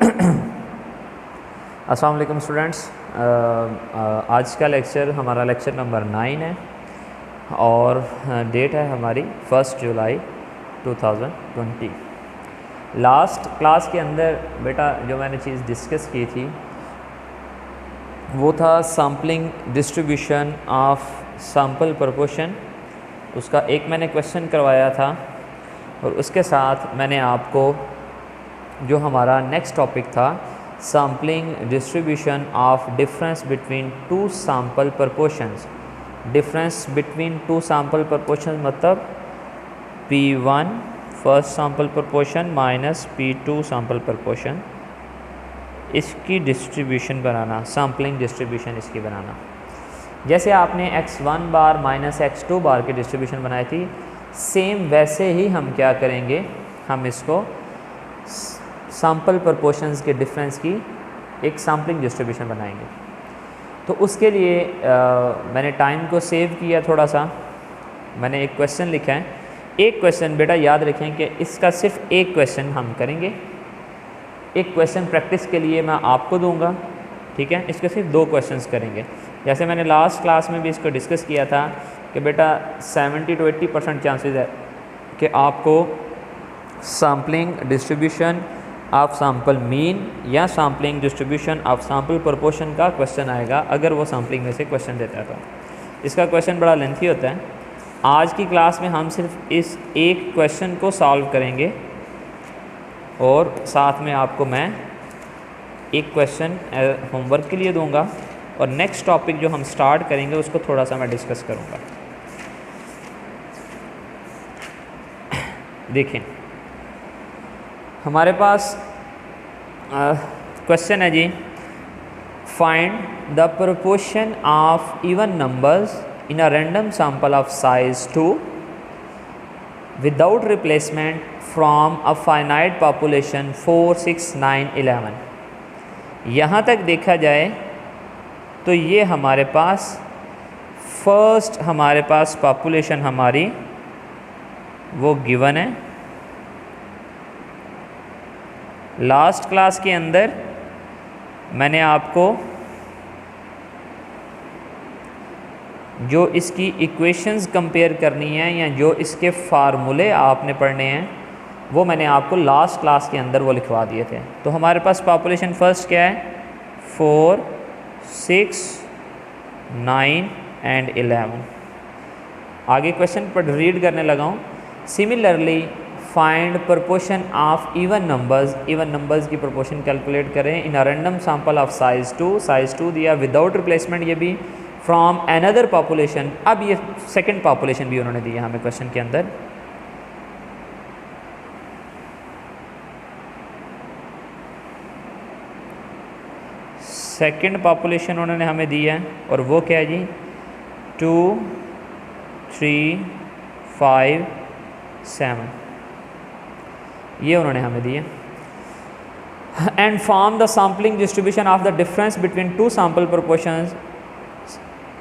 अस्सलाम वालेकुम स्टूडेंट्स। आज का लेक्चर हमारा लेक्चर नंबर 9 है और डेट है हमारी 1 जुलाई 2020। लास्ट क्लास के अंदर बेटा जो मैंने चीज़ डिस्कस की थी वो था sampling distribution of sample proportion. उसका एक मैंने क्वेश्चन करवाया था और उसके साथ मैंने आपको जो हमारा नेक्स्ट टॉपिक था sampling distribution of difference between two sample proportions. Difference between two sample proportions मतलब P1 first sample proportion minus P2 sample proportion, इसकी डिस्ट्रीब्यूशन बनाना, सैम्पलिंग डिस्ट्रीब्यूशन इसकी बनाना। जैसे आपने x1 बार माइनस x2 बार की डिस्ट्रीब्यूशन बनाई थी, सेम वैसे ही हम क्या करेंगे, हम इसको सैम्पल प्रोपोर्शंस के डिफरेंस की एक सैम्पलिंग डिस्ट्रीब्यूशन बनाएंगे। तो उसके लिए मैंने टाइम को सेव किया थोड़ा सा। मैंने एक क्वेश्चन लिखा है। एक क्वेश्चन बेटा याद रखें कि इसका सिर्फ एक क्वेश्चन हम करेंगे। एक क्वेश्चन प्रैक्टिस के लिए मैं आपको दूंगा, ठीक है। इसके सिर्फ 2 क्वेश्चंस करेंगे। जैसे मैंने लास्ट क्लास में भी इसको डिस्कस किया था कि बेटा 70 to 80% चांसेस है कि आपको sampling distribution of sample mean या sampling distribution of sample proportion का क्वेश्चन आएगा, अगर वो सैम्पलिंग में से क्वेश्चन देता है तो। इसका क्वेश्चन बड़ा लेंथी होता है। आज की क्लास में हम सिर्फ इस एक क्वेश्चन को सॉल्व करेंगे और साथ में आपको मैं एक क्वेश्चन होमवर्क के लिए दूंगा और नेक्स्ट टॉपिक जो हम स्टार्ट करेंगे उसको थोड़ा सा मैं डिस्कस करूंगा। देखें, हमारे पास क्वेश्चन है जी, find the proportion of even numbers in a random sample of size 2 without replacement from a finite population 4, 6, 9, 11। यहाँ तक देखा जाए तो ये हमारे पास फर्स्ट हमारे पास पॉपुलेशन हमारी वो गिवन है। लास्ट क्लास के अंदर मैंने आपको जो इसकी इक्वेशंस कंपेयर करनी है या जो इसके फार्मूले आपने पढ़ने हैं वो मैंने आपको लास्ट क्लास के अंदर वो लिखवा दिए थे। तो हमारे पास पॉपुलेशन फर्स्ट क्या है, 4, 6, 9 एंड 11। आगे क्वेश्चन पर रीड करने लगा हूँ। Similarly find proportion of even numbers की प्रोपोर्शन कैलकुलेट करें in a random sample of size 2 दिया विदाउट रिप्लेसमेंट, ये भी फ्रॉम अनदर पॉपुलेशन। अब ये सेकंड पॉपुलेशन भी उन्होंने दिया हमें क्वेश्चन के अंदर। सेकंड पॉपुलेशन उन्होंने हमें दी है और वो क्या है जी, 2, 3, 5, 7, ये उन्होंने हमें दिए। And form the sampling distribution of the difference between two sample proportions.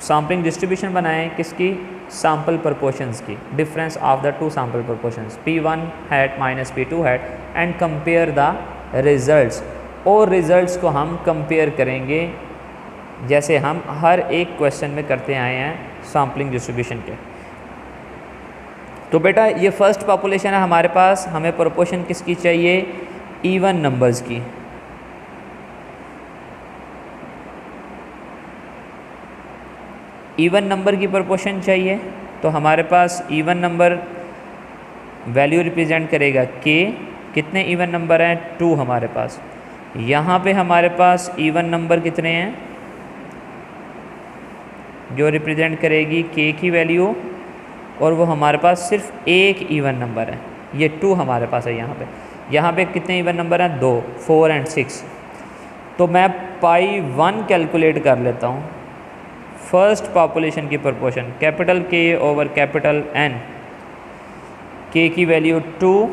Sampling distribution बनाएं किसकी, सैम्पल प्रोपोर्शंस की, difference of the two sample proportions P1 hat minus P2 hat and compare the results. और results को हम compare करेंगे जैसे हम हर एक क्वेश्चन में करते आए हैं सैम्पलिंग डिस्ट्रीब्यूशन के। तो बेटा ये फर्स्ट पॉपुलेशन है हमारे पास, हमें प्रोपोर्शन किसकी चाहिए, इवन नंबर्स की। इवन नंबर की प्रोपोर्शन चाहिए तो हमारे पास इवन नंबर वैल्यू रिप्रेजेंट करेगा k। कितने इवन नंबर हैं, 2 हमारे पास। यहाँ पे हमारे पास इवन नंबर कितने हैं जो रिप्रेजेंट करेगी k की वैल्यू, और वो हमारे पास सिर्फ एक इवन नंबर है, ये 2 हमारे पास है। यहाँ पे कितने इवन नंबर हैं, 2, 4 एंड 6। तो मैं Pi1 कैलकुलेट कर लेता हूँ। फर्स्ट पॉपुलेशन की proportion capital K over capital N। K की value 2,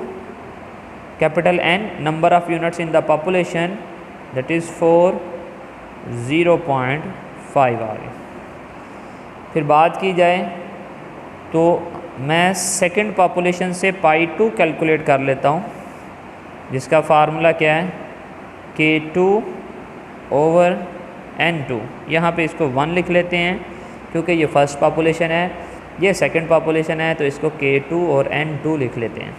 capital N number of units in the population that is 4, 0.5 आ गई। फिर बात की जाए तो मैं सेकंड पॉपुलेशन से Pi2 कैलकुलेट कर लेता हूँ, जिसका फार्मूला क्या है, K2/N2। यहाँ पे इसको 1 लिख लेते हैं क्योंकि ये फर्स्ट पॉपुलेशन है, ये सेकंड पॉपुलेशन है, तो इसको K2 और N2 लिख लेते हैं।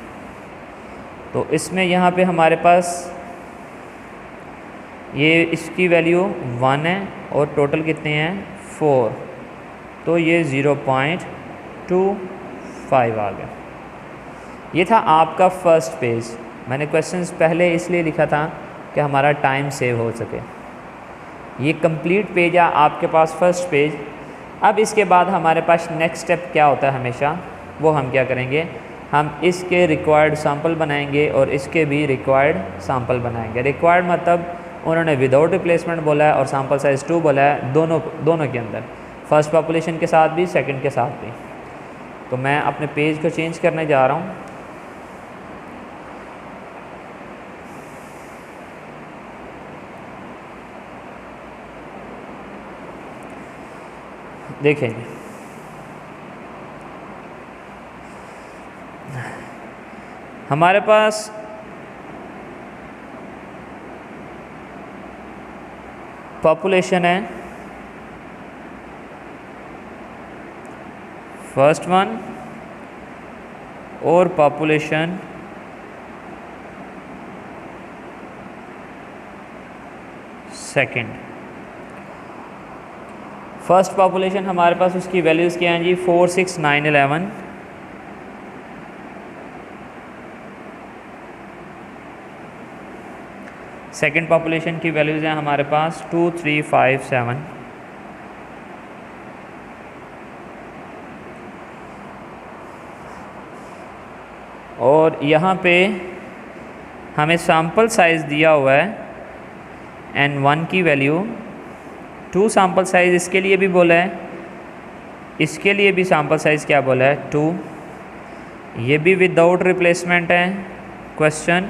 तो इसमें यहाँ पे हमारे पास ये इसकी वैल्यू 1 है और टोटल कितने हैं 4, तो ये 0.25 आ गया। ये था आपका फर्स्ट पेज। मैंने क्वेश्चंस पहले इसलिए लिखा था कि हमारा टाइम सेव हो सके। ये कंप्लीट पेज है आपके पास, फर्स्ट पेज। अब इसके बाद हमारे पास नेक्स्ट स्टेप क्या होता है हमेशा, वो हम क्या करेंगे, हम इसके रिक्वायर्ड सैम्पल बनाएंगे और इसके भी रिक्वायर्ड सैम्पल बनाएंगे। रिक्वायर्ड मतलब उन्होंने विदाउट रिप्लेसमेंट बोला है और सैम्पल साइज़ 2 बोला है, दोनों के अंदर, फर्स्ट पॉपुलेशन के साथ भी सेकंड के साथ भी। तो मैं अपने पेज को चेंज करने जा रहा हूँ। देखें हमारे पास पॉपुलेशन है फर्स्ट वन और पॉपुलेशन सेकंड। फर्स्ट पॉपुलेशन हमारे पास उसकी वैल्यूज़ क्या हैं जी, 4, 6, 9, 11। सेकंड पॉपुलेशन की वैल्यूज़ हैं हमारे पास 2, 3, 5, 7। और यहाँ पे हमें सैम्पल साइज़ दिया हुआ है N1 की वैल्यू 2, सैम्पल साइज़ इसके लिए भी बोला है, इसके लिए भी सैम्पल साइज़ क्या बोला है 2। ये भी विदाउट रिप्लेसमेंट है क्वेश्चन।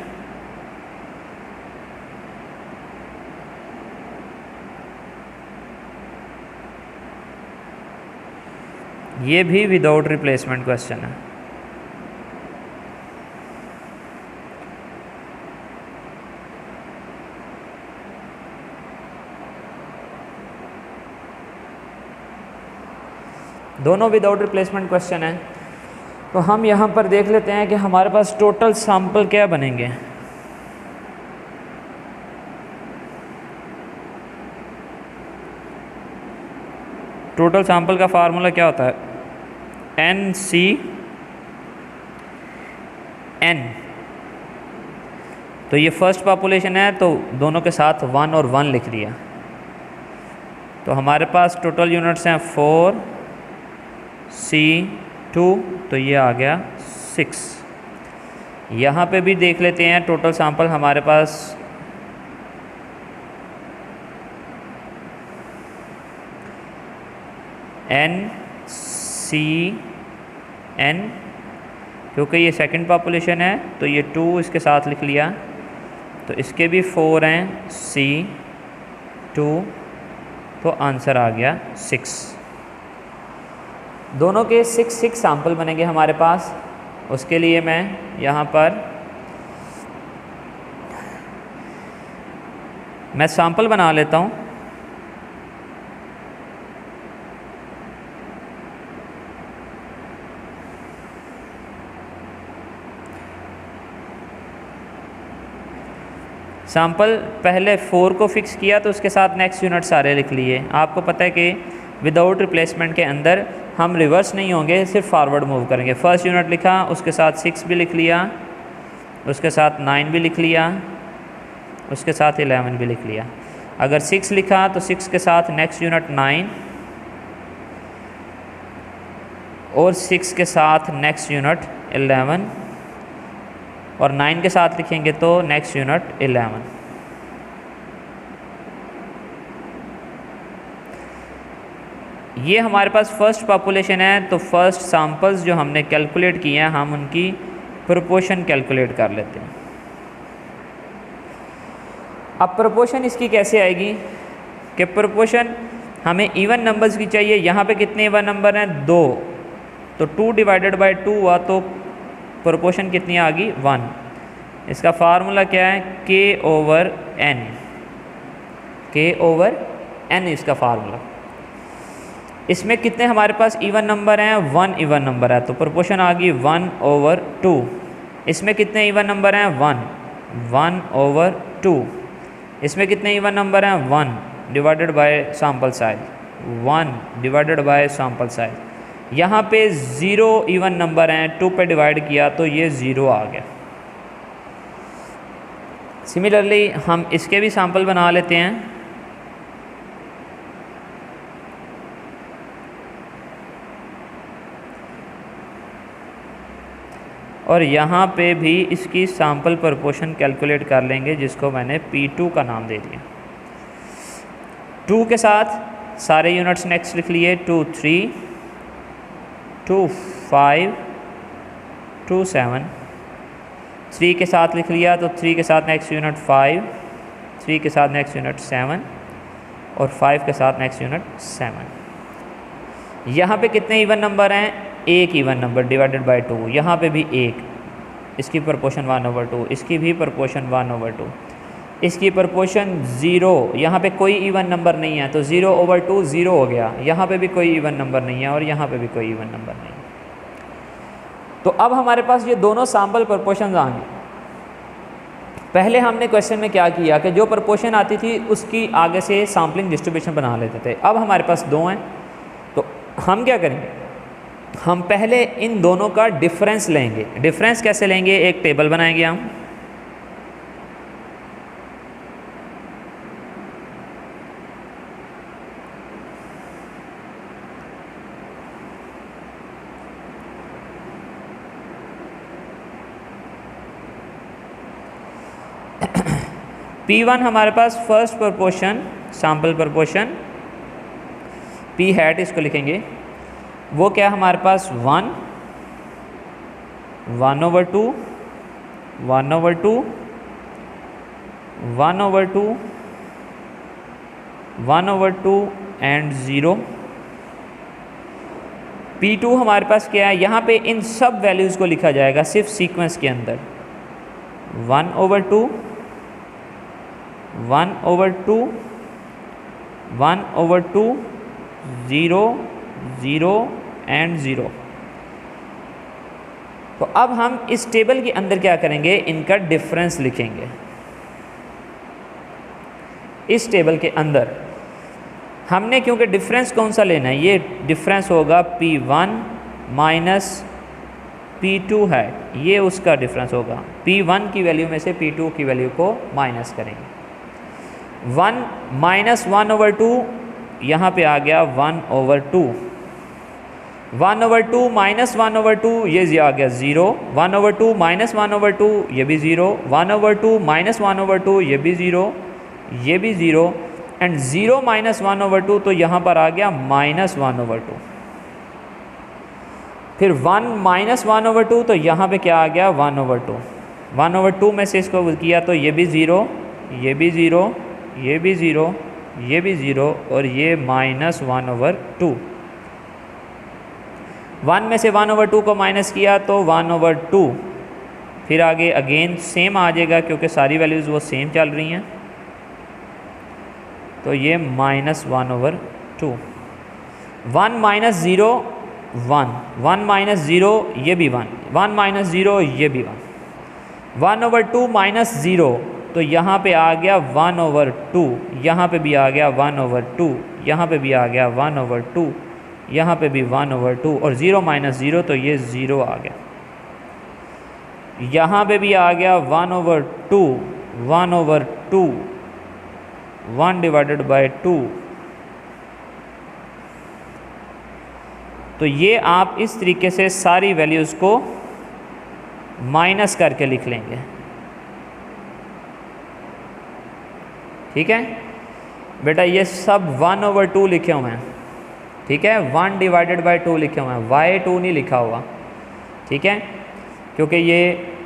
ये भी विदाउट रिप्लेसमेंट क्वेश्चन है। दोनों विदाउट रिप्लेसमेंट क्वेश्चन है। तो हम यहाँ पर देख लेते हैं कि हमारे पास टोटल सैंपल क्या बनेंगे। टोटल सैंपल का फार्मूला क्या होता है, NCN। तो ये फर्स्ट पॉपुलेशन है तो दोनों के साथ 1 और 1 लिख दिया। तो हमारे पास टोटल यूनिट्स हैं 4C2, तो ये आ गया 6। यहाँ पे भी देख लेते हैं टोटल सैंपल हमारे पास NCN, क्योंकि ये सेकंड पॉपुलेशन है तो ये 2 इसके साथ लिख लिया। तो इसके भी 4 हैं C2, तो आंसर आ गया 6। दोनों के 6 सैंपल बनेंगे हमारे पास। उसके लिए मैं यहाँ पर सैंपल बना लेता हूँ। सैंपल पहले 4 को फिक्स किया तो उसके साथ नेक्स्ट यूनिट सारे लिख लिए। आपको पता है कि विदाउट रिप्लेसमेंट के अंदर हम रिवर्स नहीं होंगे, सिर्फ फॉरवर्ड मूव करेंगे। फर्स्ट यूनिट लिखा, उसके साथ 6 भी लिख लिया, उसके साथ 9 भी लिख लिया, उसके साथ 11 भी लिख लिया। अगर 6 लिखा तो 6 के साथ नेक्स्ट यूनिट 9 और 6 के साथ नेक्स्ट यूनिट 11 और 9 के साथ लिखेंगे तो नेक्स्ट यूनिट 11। ये हमारे पास फर्स्ट पॉपुलेशन है। तो फर्स्ट सैंपल्स जो हमने कैलकुलेट किए हैं हम उनकी प्रोपोर्शन कैलकुलेट कर लेते हैं। अब प्रोपोर्शन इसकी कैसे आएगी कि प्रोपोर्शन हमें इवन नंबर्स की चाहिए। यहाँ पे कितने इवन नंबर हैं, 2, तो 2 डिवाइडेड बाई 2 हुआ तो प्रोपोर्शन कितनी आ गई, 1। इसका फार्मूला क्या है, K/N। k/n इसका फार्मूला। इसमें कितने हमारे पास इवन नंबर हैं? 1 इवन नंबर है, तो प्रोपोर्शन आ गई 1/2। इसमें कितने इवन नंबर हैं? 1/2। इसमें कितने इवन नंबर हैं? 1 divided by sample size, 1 divided by sample size. यहाँ पे 0 इवन नंबर हैं, 2 पे डिवाइड किया तो ये 0 आ गया। सिमिलरली हम इसके भी सैंपल बना लेते हैं। और यहाँ पे भी इसकी सैंपल प्रोपोर्शन कैलकुलेट कर लेंगे, जिसको मैंने P2 का नाम दे दिया। 2 के साथ सारे यूनिट्स नेक्स्ट लिख लिए, 2 3, 2 5, 2 7। 3 के साथ लिख लिया तो 3 के साथ नेक्स्ट यूनिट 5, 3 के साथ नेक्स्ट यूनिट 7 और 5 के साथ नेक्स्ट यूनिट 7। यहाँ पे कितने इवन नंबर हैं? 1 इवन नंबर डिवाइडेड बाय 2। यहाँ पे भी 1, इसकी प्रोपोर्शन 1/2, इसकी भी प्रोपोर्शन 1/2, इसकी प्रोपोर्शन 0। यहाँ पे कोई इवन नंबर नहीं है तो 0/2 0 हो गया। यहाँ पे भी कोई इवन नंबर नहीं है और यहाँ पे भी कोई इवन नंबर नहीं है। तो अब हमारे पास ये दोनों सैंपल प्रोपोर्शंस आएंगे। पहले हमने क्वेश्चन में क्या किया कि जो प्रोपोर्शन आती थी उसकी आगे से सैम्पलिंग डिस्ट्रीब्यूशन बना लेते थे। अब हमारे पास 2 हैं तो हम क्या करेंगे? हम पहले इन दोनों का डिफरेंस लेंगे। डिफरेंस कैसे लेंगे? एक टेबल बनाएंगे हम। P1 हमारे पास first proportion, sample proportion, P hat इसको लिखेंगे। वो क्या हमारे पास 1, 1/2, 1/2, 1/2, 1/2 एंड 0। P2 हमारे पास क्या है? यहाँ पे इन सब वैल्यूज़ को लिखा जाएगा सिर्फ सीक्वेंस के अंदर। 1/2, 1/2, 1/2, 0, 0 एंड 0। तो अब हम इस टेबल के अंदर क्या करेंगे? इनका डिफरेंस लिखेंगे। इस टेबल के अंदर हमने, क्योंकि डिफरेंस कौन सा लेना है, ये डिफरेंस होगा P1 माइनस P2 है, ये उसका डिफरेंस होगा। P1 की वैल्यू में से P2 की वैल्यू को माइनस करेंगे। 1 माइनस 1/2 यहाँ पे आ गया 1/2, 1/2 माइनस 1/2 ये आ गया 0, 1/2 माइनस 1/2 ये भी 0, 1/2 माइनस 1/2 ये भी 0, ये भी 0 एंड 0 माइनस 1/2 तो यहाँ पर आ गया -1/2। फिर 1 माइनस 1/2 तो यहाँ पे क्या आ गया? 1/2। 1/2 में से इसको किया तो ये भी 0, ये भी 0, ये भी 0, ये भी 0 और ये -1/2। 1 में से 1/2 को माइनस किया तो 1/2। फिर आगे अगेन सेम आ जाएगा क्योंकि सारी वैल्यूज़ वो सेम चल रही हैं, तो ये -1/2। 1 माइनस 0 1, 1 माइनस 0 ये भी 1, 1 माइनस 0 ये भी 1, 1/2 माइनस 0 तो यहाँ पे आ गया 1/2, यहाँ पे भी आ गया 1/2, यहाँ पे भी आ गया 1/2, यहाँ पे भी 1/2 और 0 माइनस 0 तो ये 0 आ गया। यहाँ पे भी आ गया 1/2, 1/2, 1 डिवाइडेड बाय 2। तो ये आप इस तरीके से सारी वैल्यूज़ को माइनस करके लिख लेंगे। ठीक है बेटा, ये सब 1/2 लिखे हुए हैं। ठीक है, 1 डिवाइडेड बाय 2 लिखे हुए हैं, y2 नहीं लिखा हुआ। ठीक है, क्योंकि ये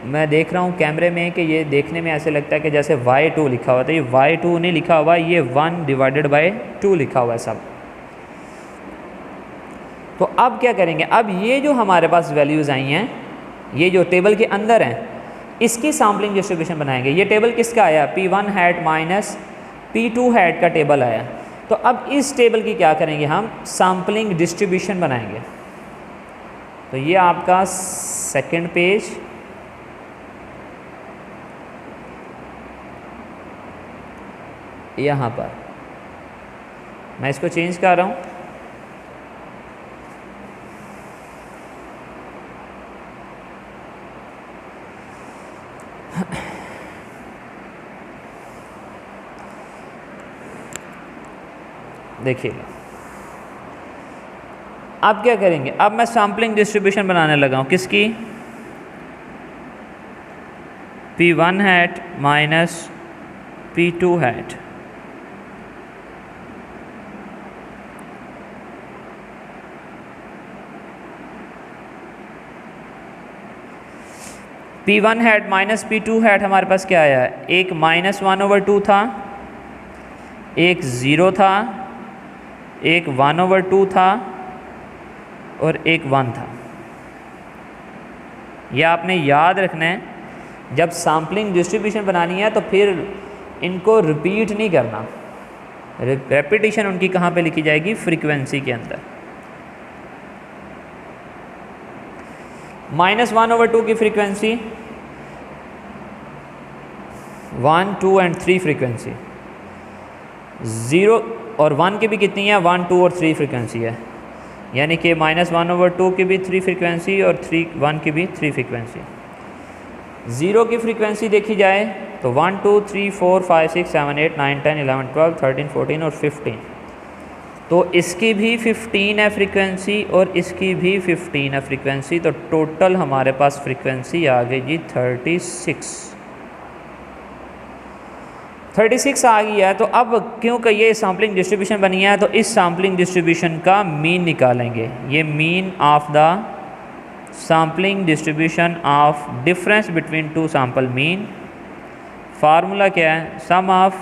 मैं देख रहा हूँ कैमरे में कि ये देखने में ऐसे लगता है कि जैसे y2 लिखा हुआ, तो ये y2 नहीं लिखा हुआ, ये 1 डिवाइडेड बाय 2 लिखा हुआ है सब। तो अब क्या करेंगे? अब ये जो हमारे पास वैल्यूज़ आई हैं, ये जो टेबल के अंदर हैं, इसकी सैम्पलिंग डिस्ट्रीब्यूशन बनाएंगे। ये टेबल किसका आया? P1 hat minus P2 hat का टेबल आया। तो अब इस टेबल की क्या करेंगे, हम सैम्पलिंग डिस्ट्रीब्यूशन बनाएंगे। तो ये आपका सेकंड पेज, यहाँ पर मैं इसको चेंज कर रहा हूँ। देखिएगा अब क्या करेंगे, अब मैं सैम्पलिंग डिस्ट्रीब्यूशन बनाने लगा हूँ किसकी, P1 hat minus P2 hat. P1 hat minus P2 hat हमारे पास क्या आया है, एक -1/2 था, एक 0 था, एक 1/2 था और एक 1 था। यह आपने याद रखना है, जब सैम्पलिंग डिस्ट्रीब्यूशन बनानी है तो फिर इनको रिपीट नहीं करना। रेपिटेशन उनकी कहाँ पे लिखी जाएगी, फ्रीक्वेंसी के अंदर। -1/2 की फ्रीक्वेंसी 1, 2 एंड 3 फ्रीक्वेंसी, 0 और 1 की भी कितनी है, 1, 2 और 3 फ्रीक्वेंसी है, यानी कि -1/2 की भी 3 फ्रीक्वेंसी और 1 की भी 3 फ्रीक्वेंसी। 0 की फ्रीक्वेंसी देखी जाए तो 1, 2, 3, 4, 5, 6, 7, 8, 9, 10, 11, 12, 13, 14 और 15। तो इसकी भी 15 है फ्रीक्वेंसी और इसकी भी 15 है फ्रीक्वेंसी। तो टोटल हमारे पास फ्रीक्वेंसी आ गई जी 36 आ गई है। तो अब क्योंकि ये सैम्पलिंग डिस्ट्रीब्यूशन बनी है तो इस सैम्पलिंग डिस्ट्रीब्यूशन का मीन निकालेंगे। ये mean of the sampling distribution of difference between two sample mean. Formula क्या है, sum of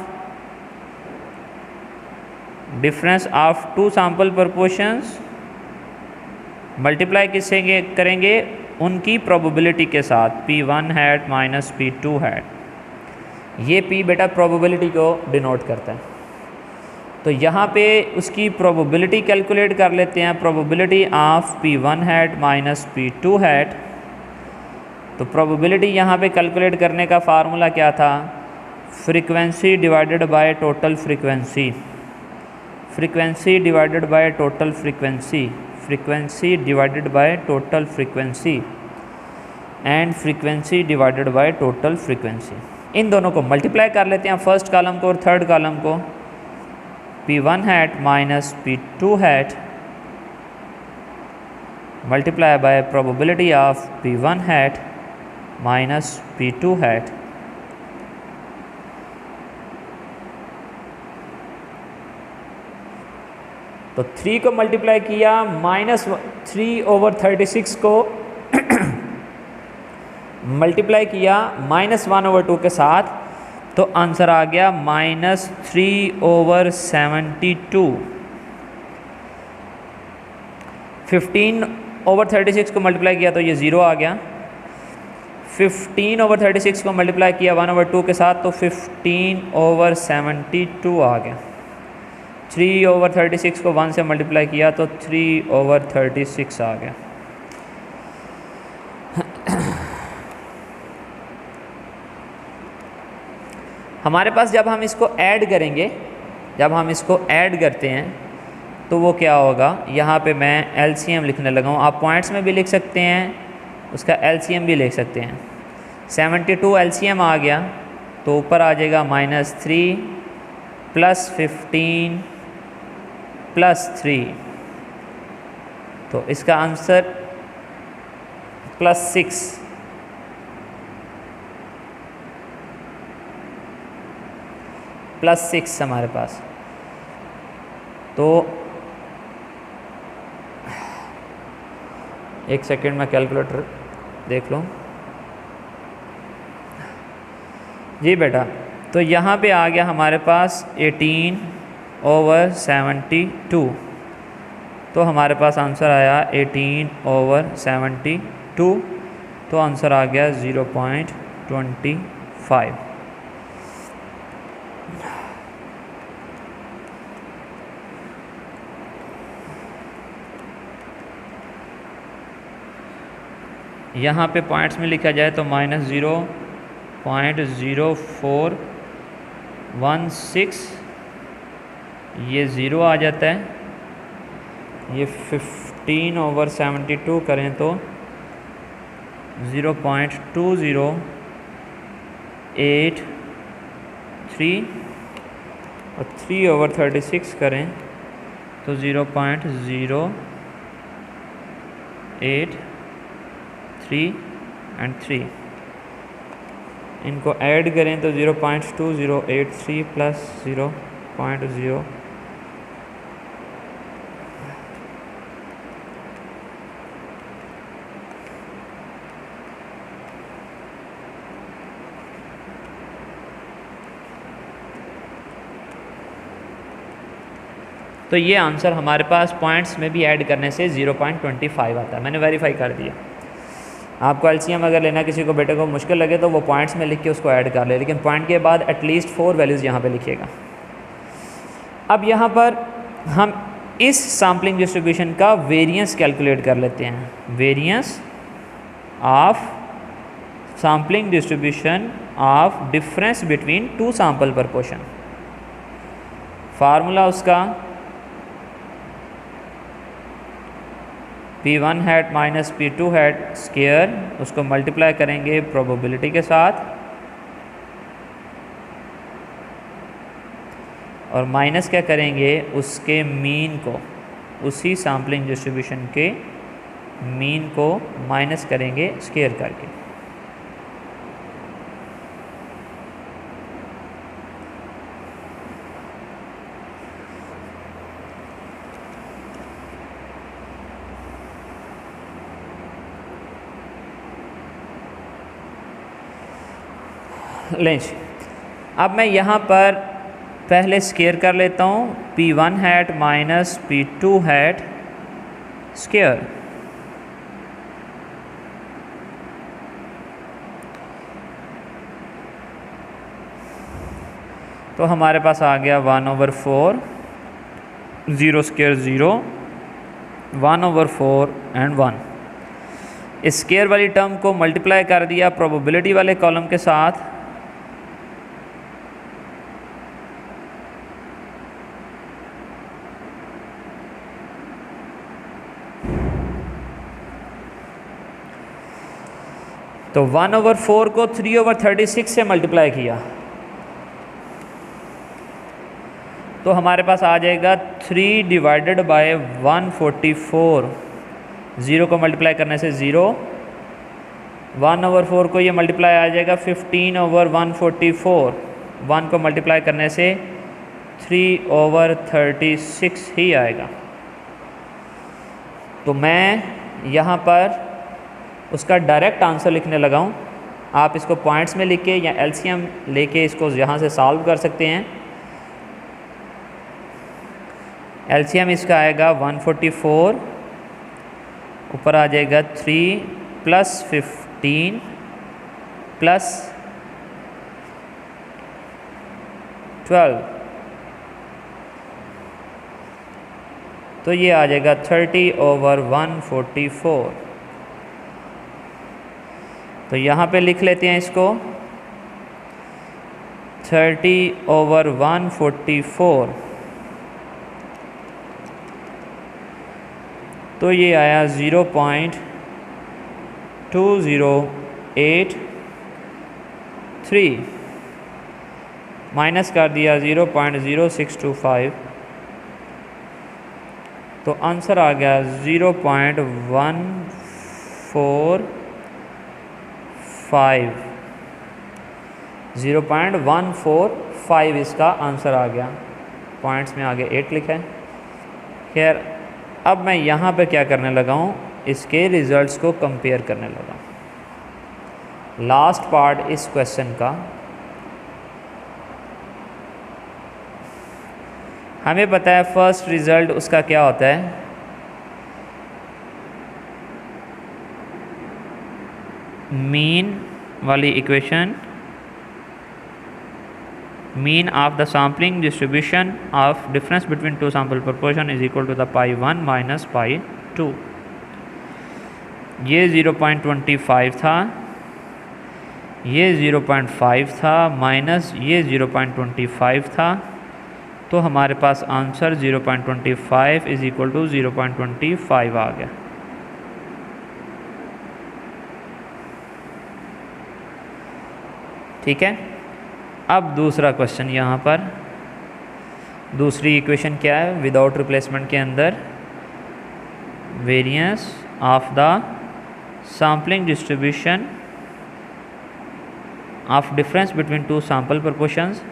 difference of two sample proportions multiply किससे करेंगे, उनकी प्रोबेबिलिटी के साथ, P1 hat minus P2 hat. ये P बेटा प्रोबेबिलिटी को डिनोट करता है। तो यहाँ पे उसकी प्रोबेबिलिटी कैलकुलेट कर लेते हैं, probability of P1 hat minus P2 hat. तो प्रोबेबिलिटी यहाँ पे कैलकुलेट करने का फार्मूला क्या था, frequency divided by total frequency, frequency divided by total frequency, frequency divided by total frequency and frequency divided by total frequency. इन दोनों को मल्टीप्लाई कर लेते हैं, फर्स्ट कॉलम को और थर्ड कॉलम को। P1 hat minus P2 hat multiply by probability of P1 hat minus P2 hat. तो 3 को मल्टीप्लाई किया, -3/36 को मल्टीप्लाई किया -1/2 के साथ, तो आंसर आ गया -3/72। 15/36 को मल्टीप्लाई किया तो ये 0 आ गया। 15/36 को मल्टीप्लाई किया 1/2 के साथ तो 15/72 आ गया। 3/36 को 1 से मल्टीप्लाई किया तो 3/36 आ गया। हमारे पास जब हम इसको ऐड करेंगे, जब हम इसको ऐड करते हैं तो वो क्या होगा, यहाँ पे मैं LCM लिखने लगा हूँ। आप पॉइंट्स में भी लिख सकते हैं, उसका LCM भी लिख सकते हैं। 72 LCM आ गया तो ऊपर आ जाएगा -3 + 15 + 3, तो इसका आंसर +6 +6 हमारे पास। तो एक सेकेंड में कैलकुलेटर देख लो जी बेटा। तो यहाँ पे आ गया हमारे पास 18/72, तो हमारे पास आंसर आया 18/72, तो आंसर आ गया 0.25। यहाँ पे पॉइंट्स में लिखा जाए तो -0.0416 ये ज़ीरो आ जाता है। ये 15/72 करें तो 0.2083 और 3/36 करें तो 0.083 एंड 3। इनको ऐड करें तो 0.2083 प्लस 0.0 तो ये आंसर हमारे पास पॉइंट्स में भी ऐड करने से 0.25 आता है। मैंने वेरीफाई कर दिया। आपको एलसीएम अगर लेना किसी को बेटे को मुश्किल लगे तो वो पॉइंट्स में लिख के उसको ऐड कर ले, लेकिन पॉइंट के बाद एटलीस्ट 4 वैल्यूज़ यहाँ पे लिखिएगा। अब यहाँ पर हम इस सैम्पलिंग डिस्ट्रीब्यूशन का वेरिएंस कैलकुलेट कर लेते हैं। Variance of sampling distribution of difference between two sample proportion. Formula उसका P1 hat minus P2 hat square, उसको मल्टीप्लाई करेंगे प्रोबेबिलिटी के साथ और माइनस क्या करेंगे उसके मीन को, उसी सैम्पलिंग डिस्ट्रीब्यूशन के मीन को माइनस करेंगे स्केयर करके। लेंच अब मैं यहाँ पर पहले स्केयर कर लेता हूँ P1 hat minus P2 hat square. तो हमारे पास आ गया 1/4, 0 स्केयर 0, 1/4 एंड 1। इस स्केयर वाली टर्म को मल्टीप्लाई कर दिया प्रोबेबिलिटी वाले कॉलम के साथ, तो 1/4 को 3/36 से मल्टीप्लाई किया तो हमारे पास आ जाएगा 3 डिवाइडेड बाय 144। 0 को मल्टीप्लाई करने से 0, 1/4 को ये मल्टीप्लाई आ जाएगा 15/144। 1 को मल्टीप्लाई करने से 3/36 ही आएगा। तो मैं यहाँ पर उसका डायरेक्ट आंसर लिखने लगा हूँ। आप इसको पॉइंट्स में लिख के या एलसीएम लेके इसको यहाँ से सॉल्व कर सकते हैं। एलसीएम इसका आएगा 144, ऊपर आ जाएगा 3 प्लस 15 प्लस 12, तो ये आ जाएगा 30/144। तो यहाँ पे लिख लेते हैं इसको 30/144। तो ये आया 0.2083, माइनस कर दिया 0.0625, तो आंसर आ गया 0.145 इसका आंसर आ गया। पॉइंट्स में आगे 8 लिखा है। खैर अब मैं यहाँ पे क्या करने लगा हूँ, इसके रिज़ल्ट्स को कंपेयर करने लगा। लास्ट पार्ट इस क्वेश्चन का हमें पता है फर्स्ट रिज़ल्ट उसका क्या होता है, मीन वाली equation, mean of the sampling distribution of difference between two sample proportion is equal to the pi1 minus pi2। ये 0.25 था, ये 0.5 था, माइनस ये 0.25 था, तो हमारे पास आंसर 0.25 इज इक्वल टू 0.25 आ गया। ठीक है। अब दूसरा क्वेश्चन यहाँ पर, दूसरी इक्वेशन क्या है, विदाउट रिप्लेसमेंट के अंदर variance of the sampling distribution of difference between two sample proportions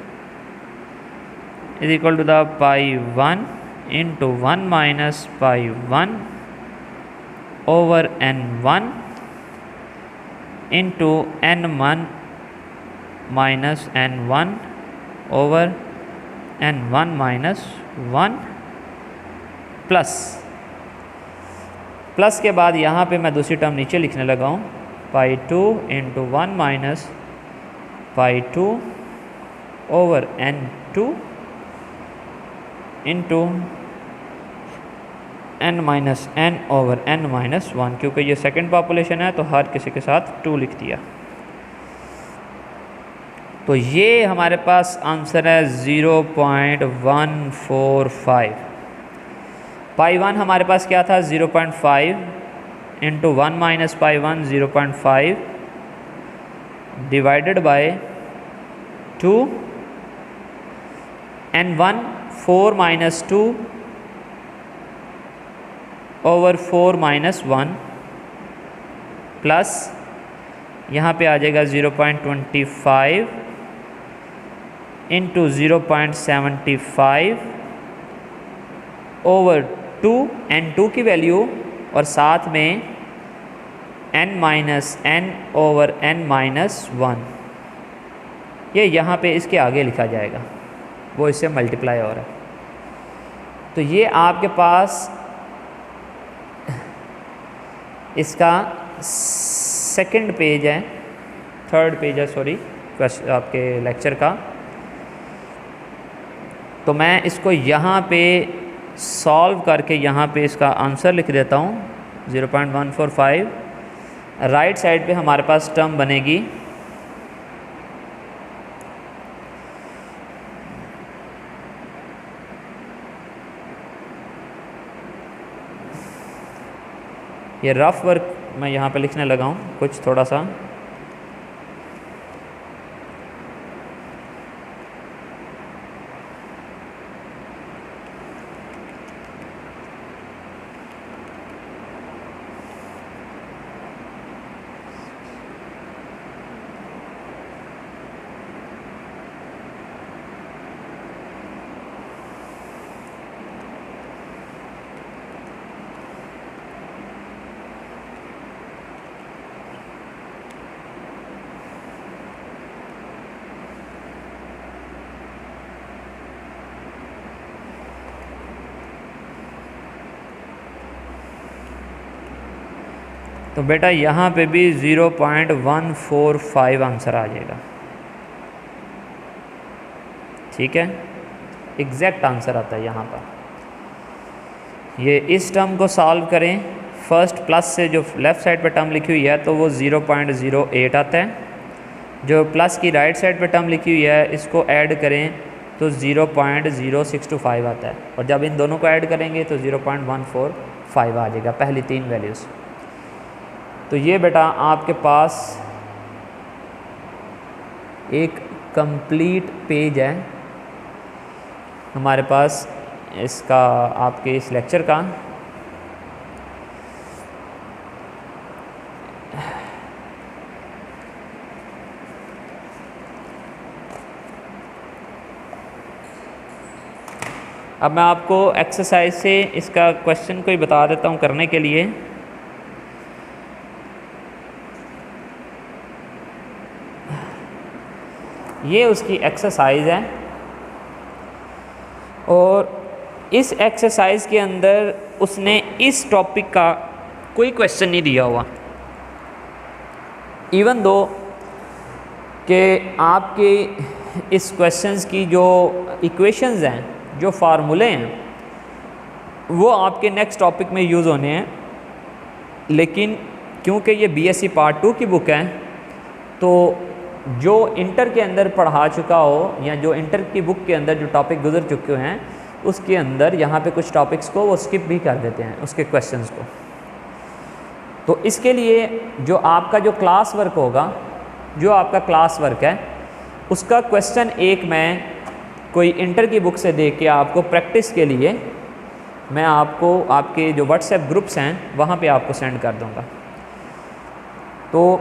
is equal to the pi 1 into 1 minus pi 1 over n1 into n1 minus n1 over n1 minus 1 plus के बाद यहाँ पे मैं दूसरी term नीचे लिखने लगा हूँ, पाई 2 इंटू 1 माइनस पाई 2 over n2 into n minus n over n minus 1, क्योंकि ये सेकंड पॉपुलेशन है तो हर किसी के साथ 2 लिख दिया। तो ये हमारे पास आंसर है 0.145। पाई 1 हमारे पास क्या था, 0.5 into 1 minus pi 1 0.5 divided by 2 n1 4 minus 2 over 4 minus 1 plus यहाँ पे आ जाएगा 0.25 इंटू 0.75 ओवर 2 n2 की वैल्यू और साथ में n minus n over n minus 1, ये यहाँ पे इसके आगे लिखा जाएगा, वो इससे मल्टीप्लाई हो रहा है। तो ये आपके पास इसका सेकंड पेज है, थर्ड पेज है सॉरी आपके लेक्चर का। तो मैं इसको यहाँ पे सॉल्व करके यहाँ पे इसका आंसर लिख देता हूँ 0.145। राइट साइड पे हमारे पास टर्म बनेगी ये रफ वर्क मैं यहाँ पे लिखने लगा हूँ कुछ थोड़ा सा। तो बेटा यहाँ पे भी 0.145 आंसर आ जाएगा। ठीक है, एग्जैक्ट आंसर आता है यहाँ पर। ये इस टर्म को सॉल्व करें, फर्स्ट प्लस से जो लेफ़्ट साइड पे टर्म लिखी हुई है तो वो 0.08 आता है, जो प्लस की राइट साइड पे टर्म लिखी हुई है इसको ऐड करें तो 0.0625 आता है, और जब इन दोनों को ऐड करेंगे तो 0.145 आ जाएगा, पहली 3 वैल्यूज़। तो ये बेटा आपके पास एक कंप्लीट पेज है हमारे पास इसका, आपके इस लेक्चर का। अब मैं आपको एक्सरसाइज से इसका क्वेश्चन को ही बता देता हूँ करने के लिए। ये उसकी एक्सरसाइज है और इस एक्सरसाइज के अंदर उसने इस टॉपिक का कोई क्वेश्चन नहीं दिया हुआ, इवन दो कि आपके इस क्वेश्चंस की जो इक्वेशंस हैं, जो फार्मूले हैं, वो आपके नेक्स्ट टॉपिक में यूज़ होने हैं, लेकिन क्योंकि ये बीएससी पार्ट 2 की बुक है, तो जो इंटर के अंदर पढ़ा चुका हो या जो इंटर की बुक के अंदर जो टॉपिक गुजर चुके हैं उसके अंदर यहाँ पे कुछ टॉपिक्स को वो स्किप भी कर देते हैं, उसके क्वेश्चंस को। तो इसके लिए जो आपका जो क्लास वर्क होगा, जो आपका क्लास वर्क है, उसका क्वेश्चन एक मैं कोई इंटर की बुक से दे के आपको प्रैक्टिस के लिए मैं आपको आपके जो व्हाट्सएप ग्रुप्स हैं वहाँ पे आपको सेंड कर दूँगा। तो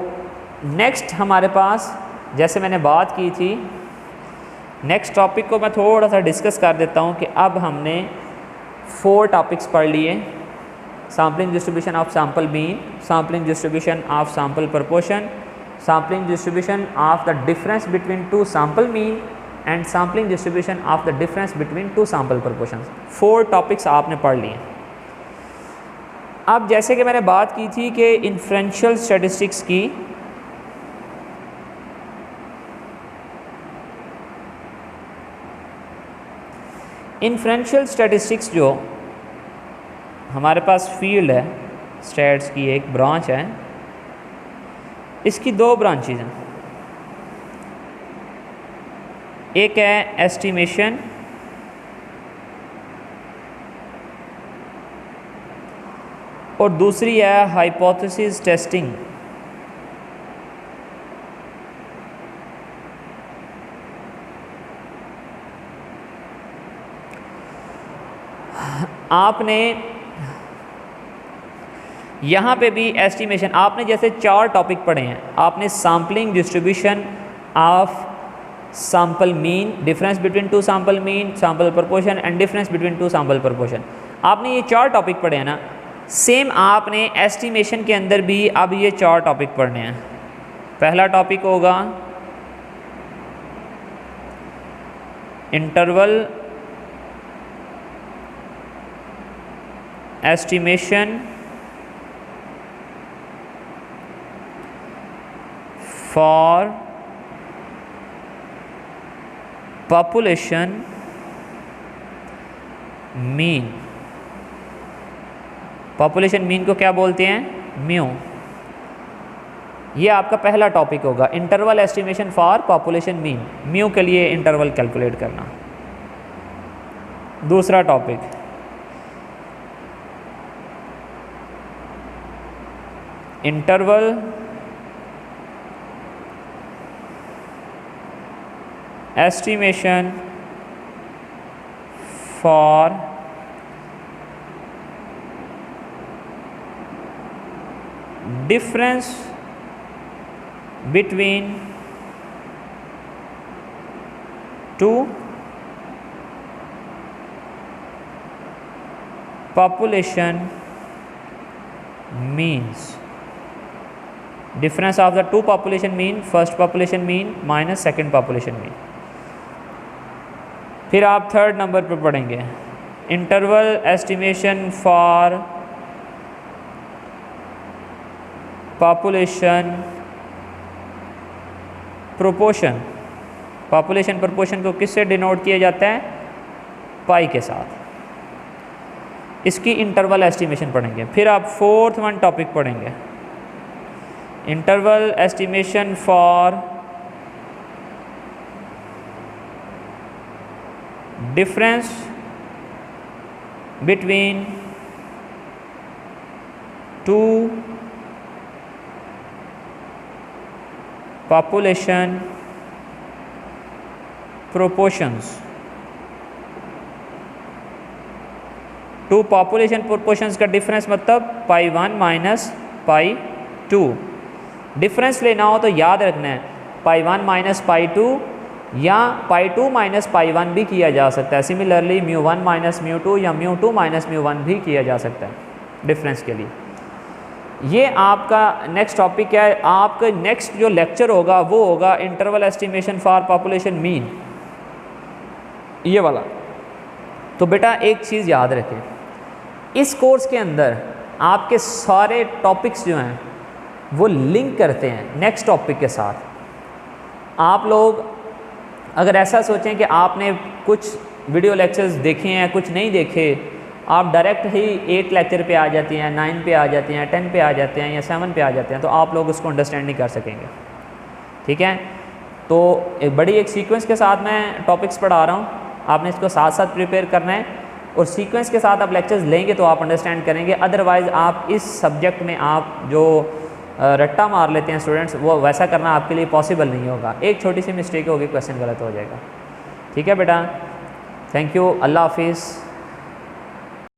नेक्स्ट हमारे पास, जैसे मैंने बात की थी, नेक्स्ट टॉपिक को मैं थोड़ा सा डिस्कस कर देता हूँ कि अब हमने 4 टॉपिक्स पढ़ लिए। Sampling distribution of sample mean, sampling distribution of sample proportion, sampling distribution of the difference between 2 sample mean and sampling distribution of the difference between 2 sample proportion. 4 topics आपने पढ़ लिए। अब जैसे कि मैंने बात की थी कि इन्फ्रेंशियल स्टैटिस्टिक्स की इन्फ्रेंशियल स्टैटिस्टिक्स जो हमारे पास फील्ड है, स्टैट्स की एक ब्रांच है, इसकी 2 ब्रांचेज हैं। एक है एस्टिमेशन और दूसरी है हाइपोथेसिस टेस्टिंग। आपने यहाँ पे भी एस्टिमेशन, आपने जैसे 4 टॉपिक पढ़े हैं। आपने sampling distribution of sample mean, difference between 2 sample mean, sample proportion and difference between 2 sample proportion. आपने ये 4 टॉपिक पढ़े हैं ना। सेम आपने एस्टिमेशन के अंदर भी अब ये 4 टॉपिक पढ़ने हैं। पहला टॉपिक होगा interval estimation for population mean. Population mean को क्या बोलते हैं? म्यू। ये आपका पहला टॉपिक होगा, interval estimation for population mean, mu के लिए इंटरवल कैलकुलेट करना। दूसरा topic interval estimation for difference between 2 population means, difference of the 2 population mean, first population mean minus second population mean। फिर आप 3rd नंबर पर पढ़ेंगे interval estimation for population proportion. Population proportion को किससे denote किया जाता है? पाई के साथ। इसकी इंटरवल एस्टिमेशन पढ़ेंगे। फिर आप 4th वन टॉपिक पढ़ेंगे interval estimation for difference between 2 population proportions। 2 population proportions का डिफरेंस मतलब पाई 1 माइनस पाई 2। डिफरेंस लेना हो तो याद रखना है पाई 1 माइनस पाई 2 या पाई 2 माइनस पाई 1 भी किया जा सकता है। सिमिलरली म्यू 1 माइनस म्यू 2 या म्यू 2 माइनस म्यू 1 भी किया जा सकता है डिफरेंस के लिए। ये आपका नेक्स्ट टॉपिक है। आपका नेक्स्ट जो लेक्चर होगा वो होगा interval estimation for population mean, ये वाला। तो बेटा एक चीज़ याद रखें, इस कोर्स के अंदर आपके सारे टॉपिक्स जो हैं वो लिंक करते हैं नेक्स्ट टॉपिक के साथ। आप लोग अगर ऐसा सोचें कि आपने कुछ वीडियो लेक्चर्स देखे हैं, कुछ नहीं देखे, आप डायरेक्ट ही 8 लेक्चर पे आ जाती हैं, 9 पे आ जाते हैं, 10 पे आ जाते हैं या 7 पे आ जाते हैं, तो आप लोग उसको अंडरस्टैंड नहीं कर सकेंगे। ठीक है, तो एक बड़ी एक सीक्वेंस के साथ मैं टॉपिक्स पढ़ा रहा हूँ, आपने इसको साथ साथ प्रिपेयर करना है और सीक्वेंस के साथ आप लेक्चर्स लेंगे तो आप अंडरस्टैंड करेंगे। अदरवाइज़ आप इस सब्जेक्ट में आप जो रट्टा मार लेते हैं स्टूडेंट्स, वो वैसा करना आपके लिए पॉसिबल नहीं होगा। एक छोटी सी मिस्टेक होगी, क्वेश्चन गलत हो जाएगा। ठीक है बेटा, थैंक यू, अल्लाह हाफिज़।